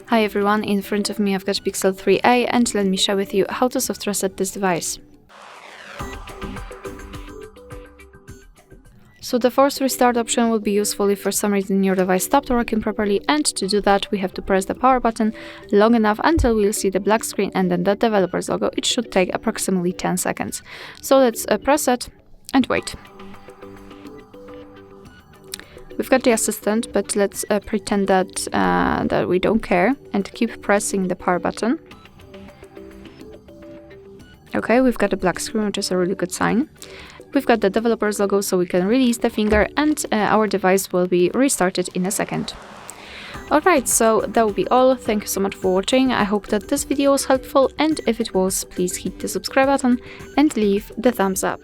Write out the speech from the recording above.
Hi everyone, in front of me I've got Pixel 3a and let me share with you how to soft reset this device. So the force restart option will be useful if for some reason your device stopped working properly, and to do that we have to press the power button long enough until we'll see the black screen and then the developer's logo. It should take approximately 10 seconds. So let's press it and wait. We've got the assistant, but let's pretend that we don't care and keep pressing the power button. Okay, we've got a black screen, which is a really good sign. We've got the developer's logo, so we can release the finger and our device will be restarted in a second. Alright, so that will be all. Thank you so much for watching. I hope that this video was helpful, and if it was, please hit the subscribe button and leave the thumbs up.